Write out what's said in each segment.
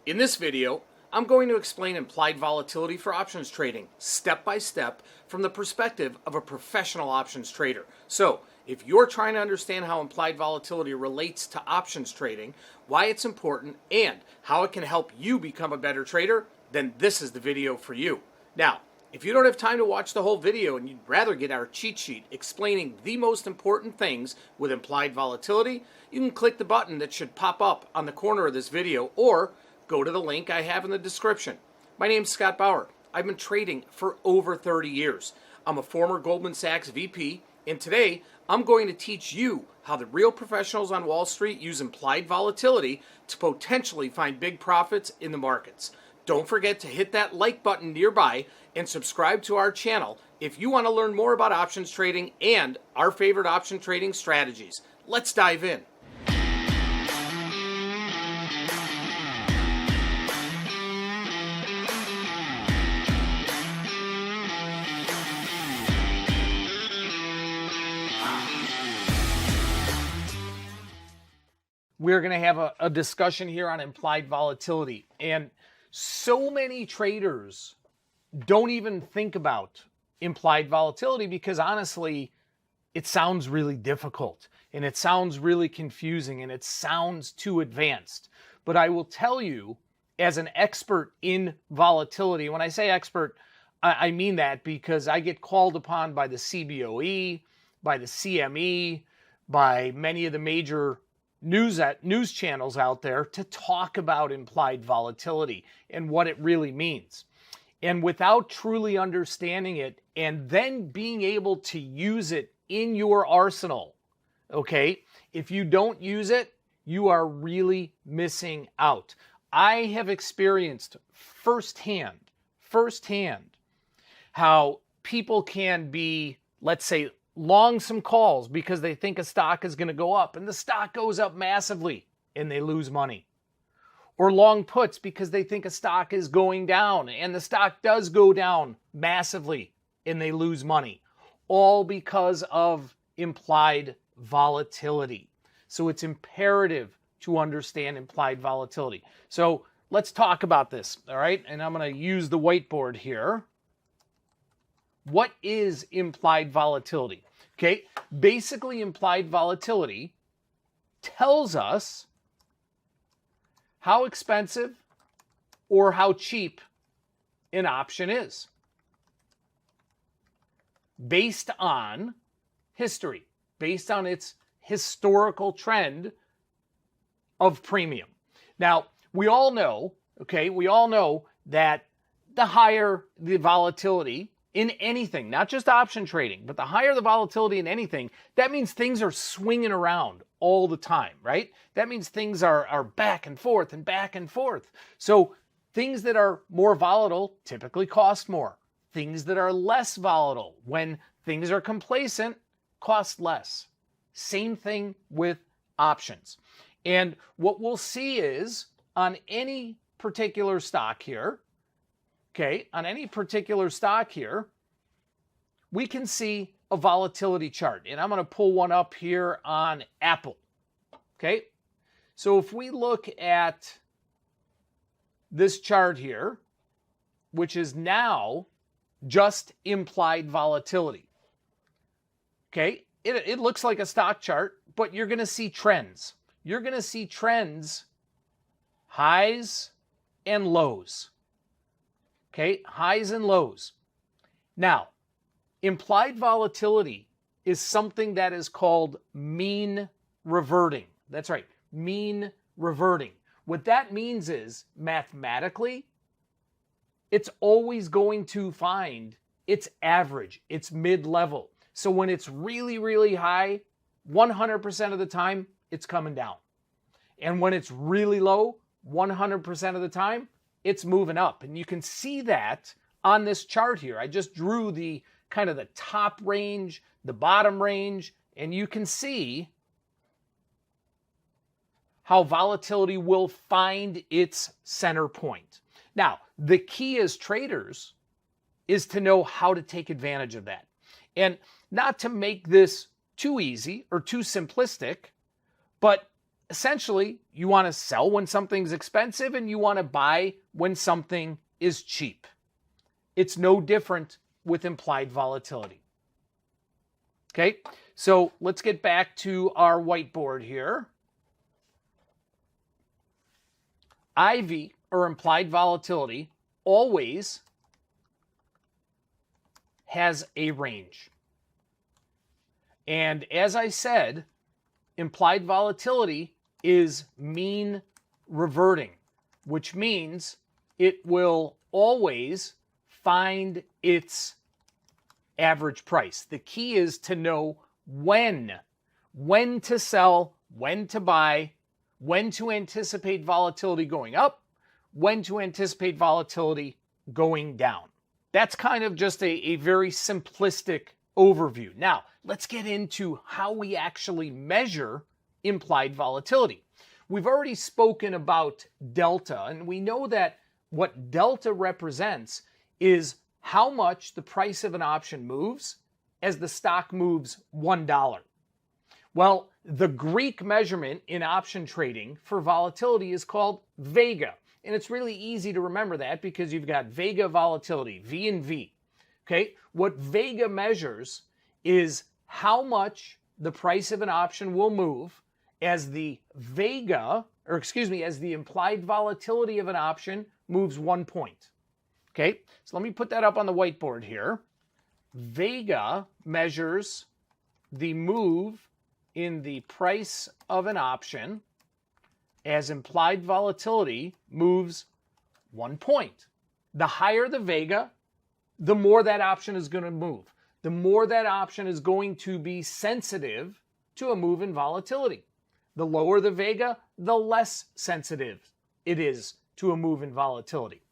In this video, I'm going to explain implied volatility for options trading, step by step, from the perspective of a professional options trader. So, if you're trying to understand how implied volatility relates to options trading, why it's important, and how it can help you become a better trader, then this is the video for you. Now, if you don't have time to watch the whole video and you'd rather get our cheat sheet explaining the most important things with implied volatility, you can click the button that should pop up on the corner of this video or go to the link I have in the description. My name's Scott Bauer. I've been trading for over 30 years. I'm a former Goldman Sachs VP, and today I'm going to teach you how the real professionals on Wall Street use implied volatility to potentially find big profits in the markets. Don't forget to hit that like button nearby and subscribe to our channel if you want to learn more about options trading and our favorite option trading strategies. Let's dive in. We're going to have a discussion here on implied volatility. And so many traders don't even think about implied volatility because honestly, it sounds really difficult and it sounds really confusing and it sounds too advanced. But I will tell you, as an expert in volatility, when I say expert, I mean that because I get called upon by the CBOE, by the CME, by many of the major news channels out there to talk about implied volatility and what it really means. And without truly understanding it and then being able to use it in your arsenal, okay, if you don't use it, you are really missing out. I have experienced firsthand how people can be, let's say, long some calls because they think a stock is going to go up and the stock goes up massively and they lose money. Or long puts because they think a stock is going down and the stock does go down massively and they lose money. All because of implied volatility. So it's imperative to understand implied volatility. So let's talk about this, all right? And I'm going to use the whiteboard here. What is implied volatility? Okay, basically implied volatility tells us how expensive or how cheap an option is based on history, based on its historical trend of premium. Now, we all know that the higher the volatility in anything, not just option trading, but the higher the volatility in anything, that means things are swinging around all the time, right? That means things are back and forth and back and forth. So things that are more volatile typically cost more. Things that are less volatile, when things are complacent, cost less. Same thing with options. And what we'll see is on any particular stock here, we can see a volatility chart. And I'm going to pull one up here on Apple. Okay, so if we look at this chart here, which is now just implied volatility. Okay, it looks like a stock chart, but you're going to see trends. You're going to see trends, highs and lows. Okay, highs and lows. Now, implied volatility is something that is called mean reverting. That's right, mean reverting. What that means is, mathematically, it's always going to find its average, its mid-level. So when it's really, really high, 100% of the time, it's coming down. And when it's really low, 100% of the time, it's moving up. And you can see that on this chart here. I just drew the kind of the top range, the bottom range, and you can see how volatility will find its center point. Now, the key as traders is to know how to take advantage of that. And not to make this too easy or too simplistic, but essentially, you want to sell when something's expensive and you want to buy when something is cheap. It's no different with implied volatility. Okay, so let's get back to our whiteboard here. IV, or implied volatility, always has a range. And as I said, implied volatility is mean reverting, which means it will always find its average price. The key is to know when to sell, when to buy, when to anticipate volatility going up, when to anticipate volatility going down. That's kind of just a very simplistic overview. Now, let's get into how we actually measure implied volatility. We've already spoken about delta, and we know that what delta represents is how much the price of an option moves as the stock moves $1. Well, the Greek measurement in option trading for volatility is called vega. And it's really easy to remember that because you've got vega volatility, V and V. Okay? What vega measures is how much the price of an option will move as the as the implied volatility of an option moves 1 point. Okay? So let me put that up on the whiteboard here. Vega measures the move in the price of an option as implied volatility moves 1 point. The higher the vega, the more that option is going to move. The more that option is going to be sensitive to a move in volatility. The lower the vega, the less sensitive it is to a move in volatility.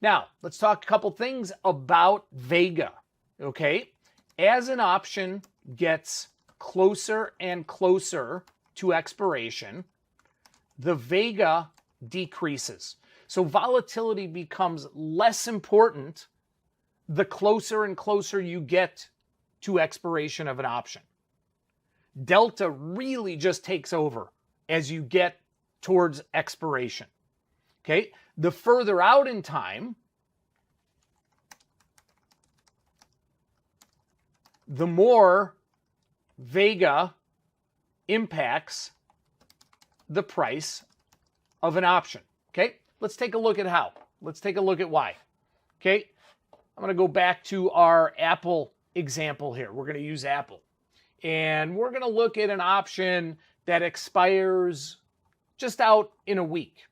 Now, let's talk a couple things about vega, okay? As an option gets closer and closer to expiration, the vega decreases. So volatility becomes less important the closer and closer you get to expiration of an option. Delta really just takes over as you get towards expiration. Okay? The further out in time, the more vega impacts the price of an option. Okay? Let's take a look at how. Let's take a look at why. Okay? I'm going to go back to our Apple example here. We're going to use Apple. And we're going to look at an option that expires just out in a week.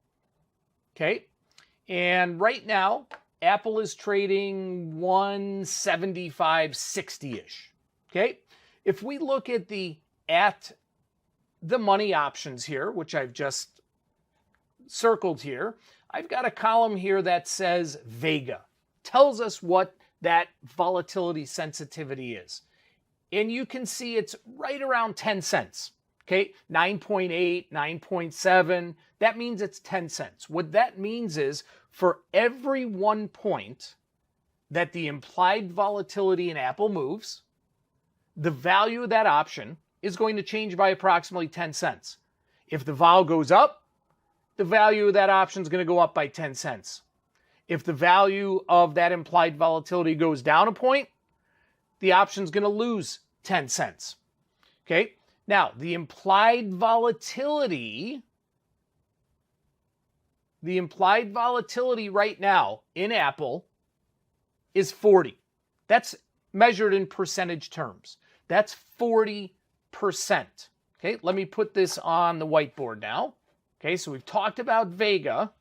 Okay? And right now, Apple is trading 175.60-ish. Okay? If we look at the money options here, which I've just circled here, I've got a column here that says vega. Tells us what that volatility sensitivity is. And you can see it's right around 10 cents. Okay, 9.8, 9.7, that means it's 10 cents. What that means is for every 1 point that the implied volatility in Apple moves, the value of that option is going to change by approximately 10 cents. If the vol goes up, the value of that option is going to go up by 10 cents. If the value of that implied volatility goes down a point, the option is going to lose 10 cents. Okay? Now, the implied volatility right now in Apple is 40. That's measured in percentage terms. That's 40%. Okay, let me put this on the whiteboard now. Okay, so we've talked about vega.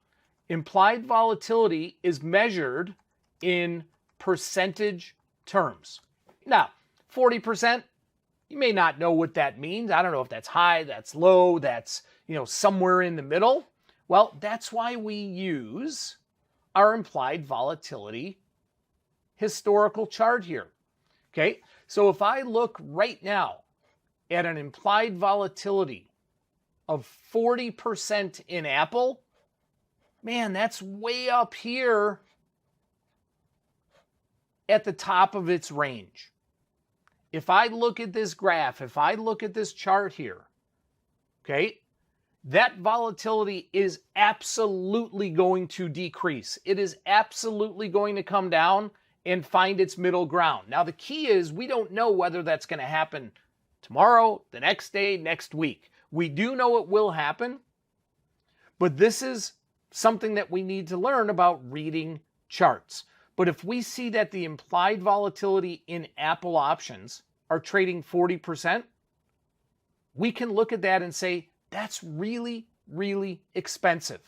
Implied volatility is measured in percentage terms. Now, 40%, you may not know what that means. I don't know if that's high, that's low, that's, somewhere in the middle. Well, that's why we use our implied volatility historical chart here. Okay, so if I look right now at an implied volatility of 40% in Apple, man, that's way up here at the top of its range. If I look at this graph, if I look at this chart here, okay, that volatility is absolutely going to decrease. It is absolutely going to come down and find its middle ground. Now, the key is we don't know whether that's going to happen tomorrow, the next day, next week. We do know it will happen, but this is something that we need to learn about reading charts. But if we see that the implied volatility in Apple options are trading 40%, we can look at that and say, that's really, really expensive.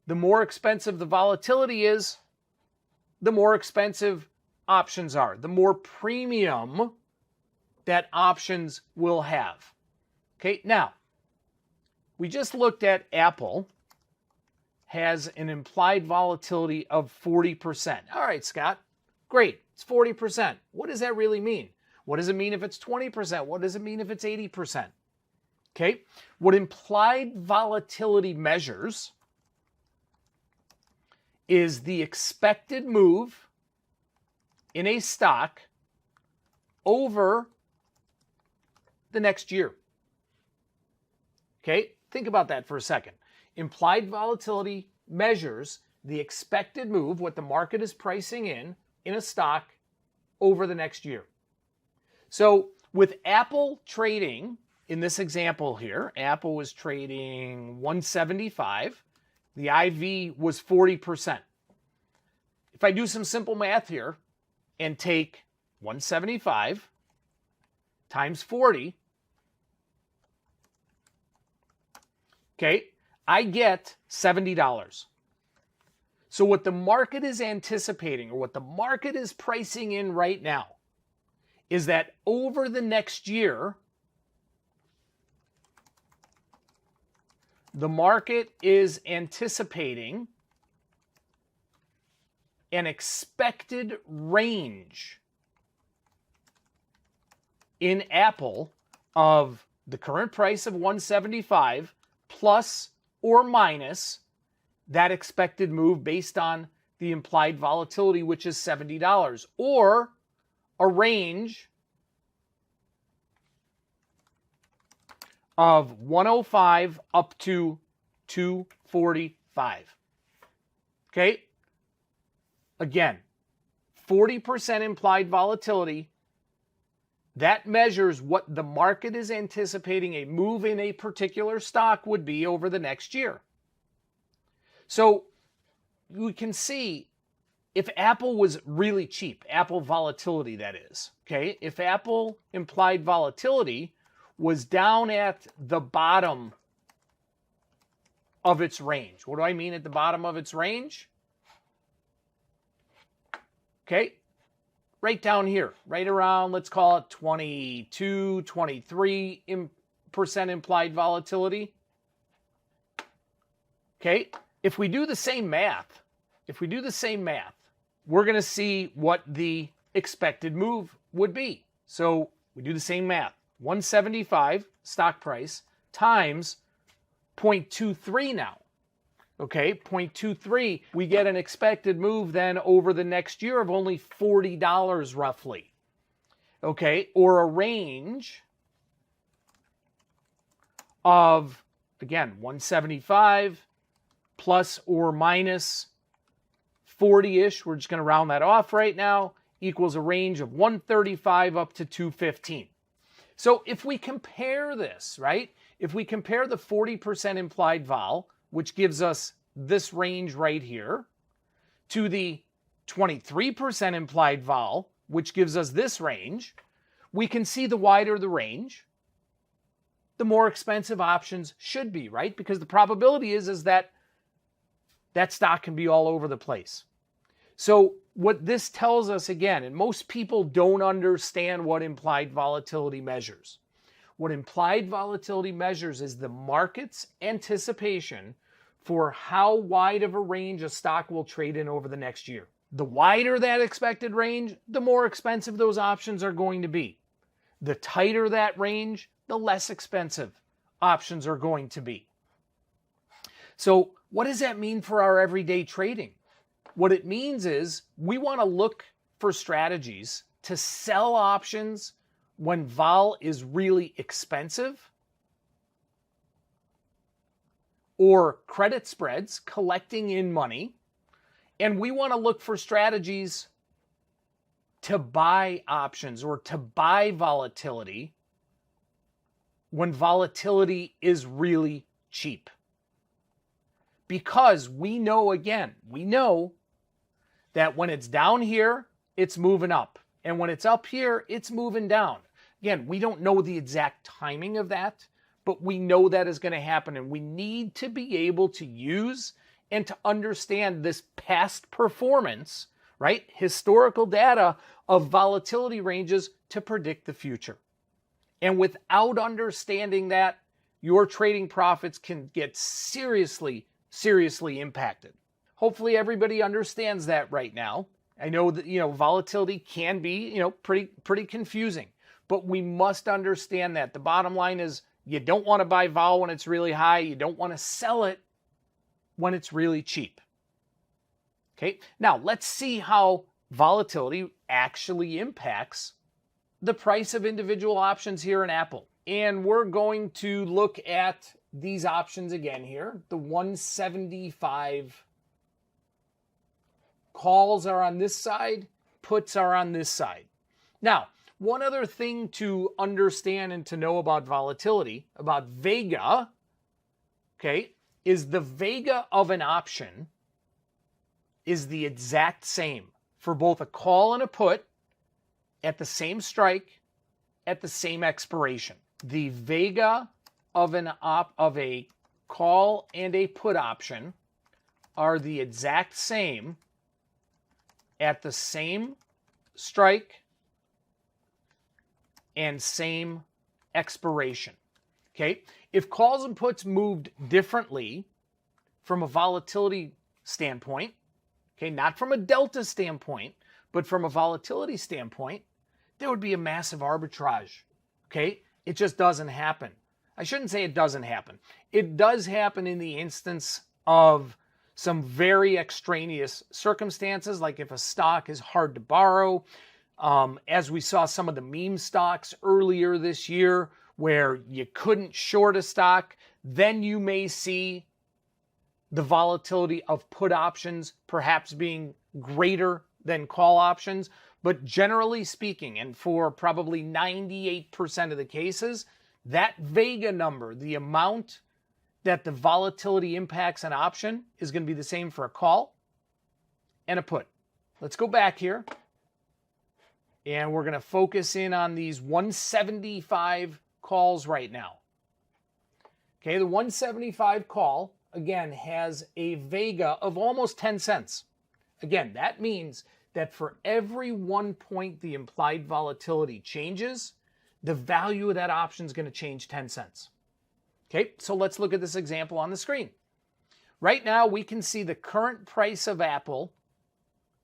The more expensive the volatility is, the more expensive options are, the more premium that options will have. Okay, now, we just looked at Apple has an implied volatility of 40%. All right, Scott, great, it's 40%. What does that really mean? What does it mean if it's 20%? What does it mean if it's 80%? Okay, what implied volatility measures is the expected move in a stock over the next year. Okay, think about that for a second. Implied volatility measures the expected move, what the market is pricing in a stock over the next year. So with Apple trading, in this example here, Apple was trading 175. The IV was 40%. If I do some simple math here and take 175 times 40, okay, I get $70. So what the market is anticipating, or what the market is pricing in right now, is that over the next year, the market is anticipating an expected range in Apple of the current price of 175 plus or minus that expected move based on the implied volatility, which is $70, or a range of 105 up to 245. Okay? Again, 40% implied volatility. That measures what the market is anticipating a move in a particular stock would be over the next year. So we can see if Apple was really cheap, Apple volatility that is, okay? If Apple implied volatility was down at the bottom of its range. What do I mean at the bottom of its range? Okay, right down here, right around, let's call it 22, 23% implied volatility. Okay, if we do the same math, we're going to see what the expected move would be. So we do the same math. 175 stock price times 0.23 now. Okay, 0.23, we get an expected move then over the next year of only $40 roughly. Okay, or a range of, again, 175 plus or minus 40-ish, we're just going to round that off right now, equals a range of 135 up to 215. So if we compare this, right, if we compare the 40% implied vol, which gives us this range right here, to the 23% implied vol, which gives us this range, we can see the wider the range, the more expensive options should be, right? Because the probability is that that stock can be all over the place. So what this tells us again, and most people don't understand what implied volatility measures. What implied volatility measures is the market's anticipation for how wide of a range a stock will trade in over the next year. The wider that expected range, the more expensive those options are going to be. The tighter that range, the less expensive options are going to be. So what does that mean for our everyday trading? What it means is we want to look for strategies to sell options when vol is really expensive or credit spreads collecting in money, and we want to look for strategies to buy options or to buy volatility when volatility is really cheap. Because we know that when it's down here, it's moving up. And when it's up here, it's moving down. Again, we don't know the exact timing of that, but we know that is going to happen. And we need to be able to use and to understand this past performance, right? Historical data of volatility ranges to predict the future. And without understanding that, your trading profits can get seriously impacted. Hopefully everybody understands that right now. I know that, volatility can be, pretty confusing, but we must understand that. The bottom line is you don't want to buy vol when it's really high. You don't want to sell it when it's really cheap. Okay, now let's see how volatility actually impacts the price of individual options here in Apple. And we're going to look at these options again here. The 175 calls are on this side, puts are on this side. Now, one other thing to understand and to know about volatility, about vega, okay, is the vega of an option is the exact same for both a call and a put at the same strike at the same expiration. The vega of a call and a put option are the exact same at the same strike and same expiration. Okay? If calls and puts moved differently from a volatility standpoint, okay, not from a delta standpoint, but from a volatility standpoint, there would be a massive arbitrage. Okay? It just doesn't happen. I shouldn't say it doesn't happen. It does happen in the instance of some very extraneous circumstances, like if a stock is hard to borrow, as we saw some of the meme stocks earlier this year where you couldn't short a stock, then you may see the volatility of put options perhaps being greater than call options. But generally speaking, and for probably 98% of the cases, that vega number, the amount that the volatility impacts an option, is going to be the same for a call and a put. Let's go back here. And we're going to focus in on these 175 calls right now. Okay, the 175 call, again, has a vega of almost 10 cents. Again, that means that for every 1 point the implied volatility changes, the value of that option is going to change 10 cents. Okay, so let's look at this example on the screen. Right now, we can see the current price of Apple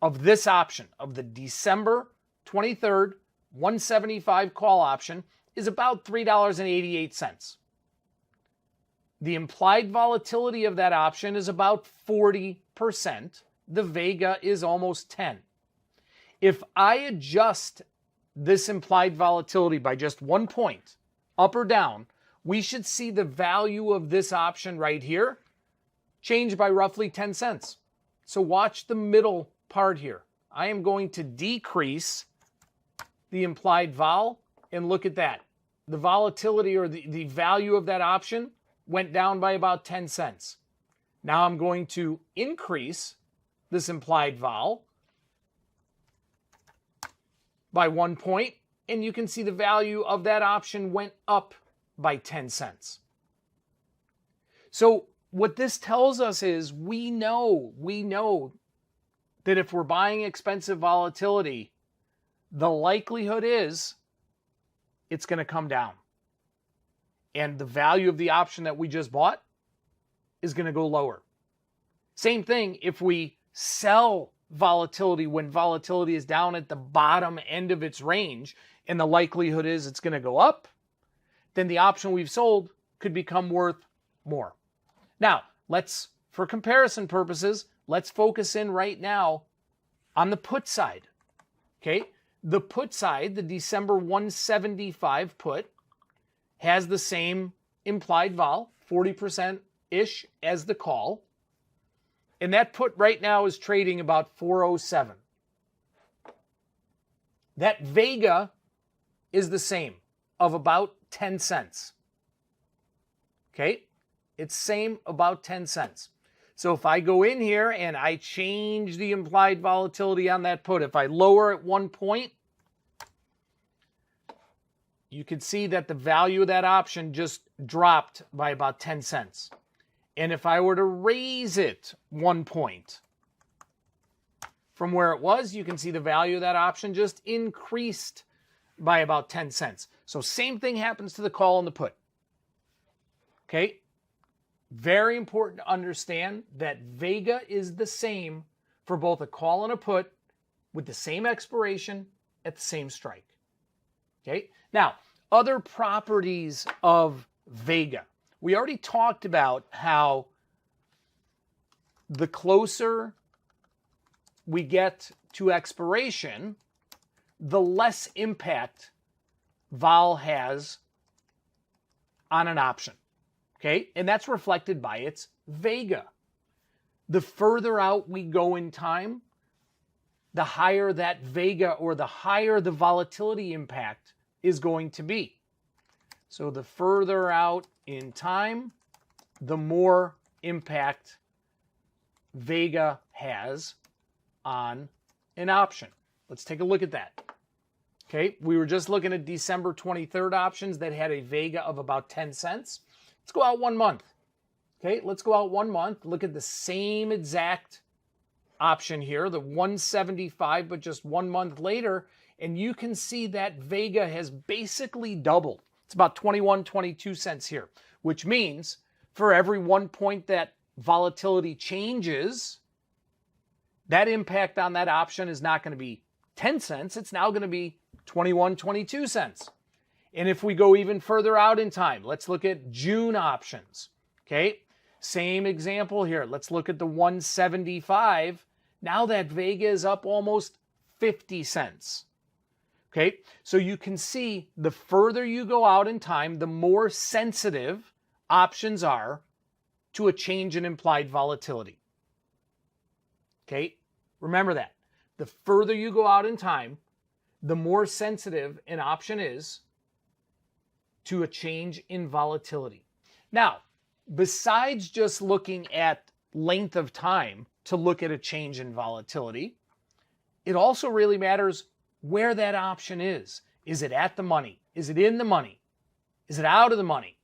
of this option, of the December 23rd 175 call option, is about $3.88. The implied volatility of that option is about 40%. The vega is almost 10. If I adjust this implied volatility by just 1 point, up or down, we should see the value of this option right here change by roughly 10 cents. So watch the middle part here. I am going to decrease the implied vol, and look at that. The volatility or the value of that option went down by about 10 cents. Now I'm going to increase this implied vol by 1 point, and you can see the value of that option went up by 10 cents. So what this tells us is we know that if we're buying expensive volatility, the likelihood is it's going to come down. And the value of the option that we just bought is going to go lower. Same thing if we sell volatility when volatility is down at the bottom end of its range and the likelihood is it's going to go up, then the option we've sold could become worth more. Now, for comparison purposes, let's focus in right now on the put side. Okay? The put side, the December 175 put, has the same implied vol, 40% ish as the call. And that put right now is trading about 407. That vega is the same, of about 10 cents. Okay? It's same, about 10 cents. So if I go in here and I change the implied volatility on that put, if I lower at 1 point, you can see that the value of that option just dropped by about 10 cents. And if I were to raise it 1 point from where it was, you can see the value of that option just increased by about 10 cents. So same thing happens to the call and the put. Okay? Very important to understand that vega is the same for both a call and a put with the same expiration at the same strike. Okay? Now, other properties of vega. We already talked about how the closer we get to expiration, the less impact vol has on an option. Okay? And that's reflected by its vega. The further out we go in time, the higher that vega, or the higher the volatility impact is going to be. So the further out in time, the more impact vega has on an option. Let's take a look at that. Okay, we were just looking at December 23rd options that had a vega of about 10 cents. Let's go out 1 month. Okay, let's go out 1 month. Look at the same exact option here, the 175, but just 1 month later, and you can see that vega has basically doubled. It's about 21, 22 cents here, which means for every 1 point that volatility changes, that impact on that option is not going to be 10 cents. It's now going to be 21, 22 cents. And if we go even further out in time, let's look at June options. Okay, same example here. Let's look at the 175. Now that vega is up almost 50 cents. Okay, so you can see the further you go out in time, the more sensitive options are to a change in implied volatility. Okay, remember that. The further you go out in time, the more sensitive an option is to a change in volatility. Now, besides just looking at length of time to look at a change in volatility, it also really matters where that option is. Is it at the money? Is it in the money? Is it out of the money?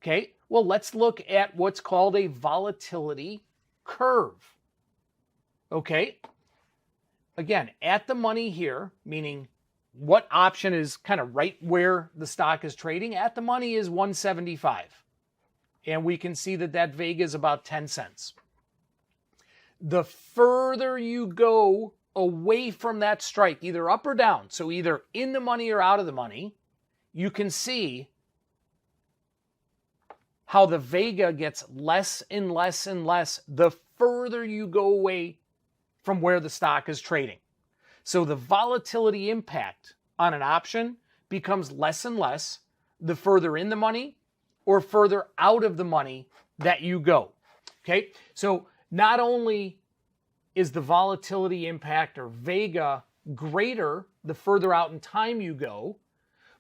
Okay, well, let's look at what's called a volatility curve. Okay, again, at the money here, meaning what option is kind of right where the stock is trading, at the money is 175. And we can see that that vega is about 10 cents. The further you go away from that strike, either up or down, so either in the money or out of the money, you can see how the vega gets less and less and less the further you go away from where the stock is trading. So the volatility impact on an option becomes less and less the further in the money or further out of the money that you go. Okay, so not only is the volatility impact or vega greater the further out in time you go,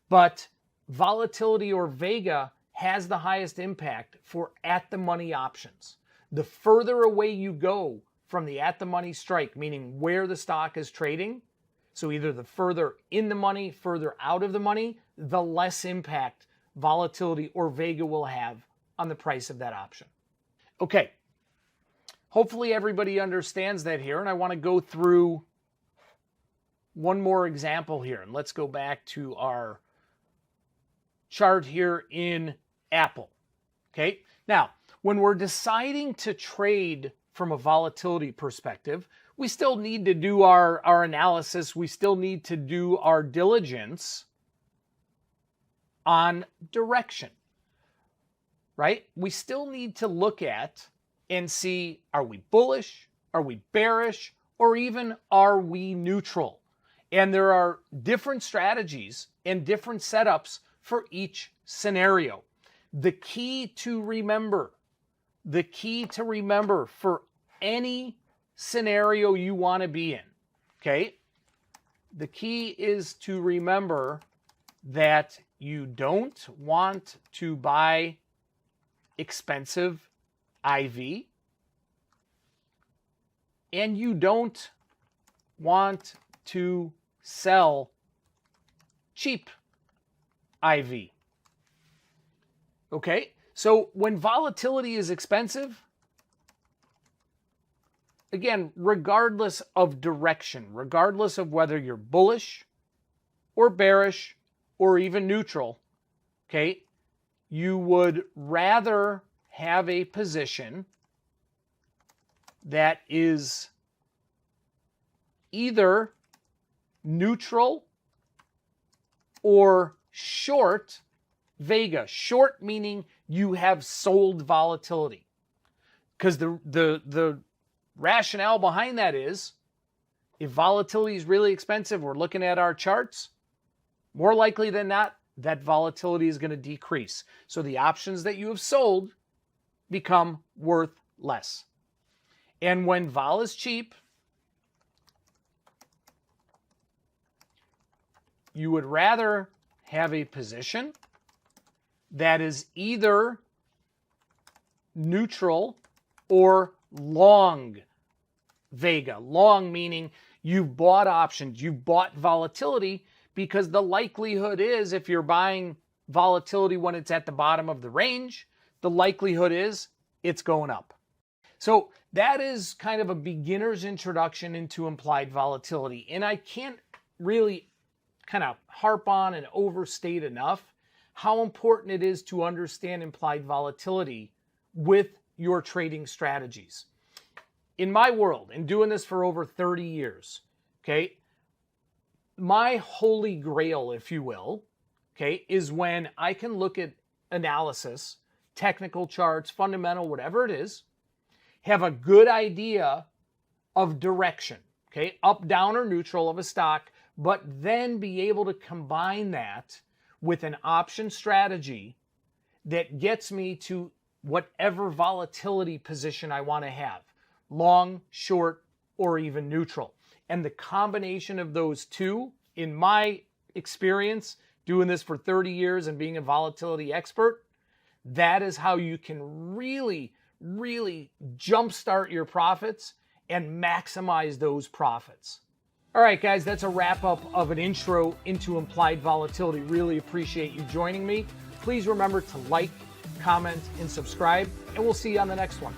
but volatility or vega has the highest impact for at the money options. The further away you go from the at the money strike, meaning where the stock is trading, so either the further in the money, further out of the money, the less impact volatility or vega will have on the price of that option. Okay, hopefully everybody understands that here, and I want to go through one more example here. And let's go back to our chart here in Apple. Okay, now when we're deciding to trade from a volatility perspective, we still need to do our analysis. We still need to do our diligence on direction, right? We still need to look at and see, are we bullish? Are we bearish? Or even are we neutral? And there are different strategies and different setups for each scenario. The key to remember for any scenario you want to be in, okay? The key is to remember that you don't want to buy expensive IV, and you don't want to sell cheap IV. Okay, so when volatility is expensive, again, regardless of direction, regardless of whether you're bullish or bearish or even neutral, okay, you would rather have a position that is either neutral or short Vega. Short meaning you have sold volatility. Because the rationale behind that is, if volatility is really expensive, we're looking at our charts, more likely than not, that volatility is going to decrease. So the options that you have sold become worth less. And when vol is cheap, you would rather have a position that is either neutral or long Vega. Long meaning you've bought options, you've bought volatility, because the likelihood is, if you're buying volatility when it's at the bottom of the range, the likelihood is it's going up. So that is kind of a beginner's introduction into implied volatility. And I can't really kind of harp on and overstate enough how important it is to understand implied volatility with your trading strategies. In my world, and doing this for over 30 years, okay, my holy grail, if you will, okay, is when I can look at analysis, technical charts, fundamental, whatever it is, have a good idea of direction, okay, up, down, or neutral of a stock, but then be able to combine that with an option strategy that gets me to whatever volatility position I want to have, long, short, or even neutral. And the combination of those two, in my experience, doing this for 30 years and being a volatility expert, that is how you can really, really jumpstart your profits and maximize those profits. All right, guys, that's a wrap up of an intro into implied volatility. Really appreciate you joining me. Please remember to like, comment, and subscribe, and we'll see you on the next one.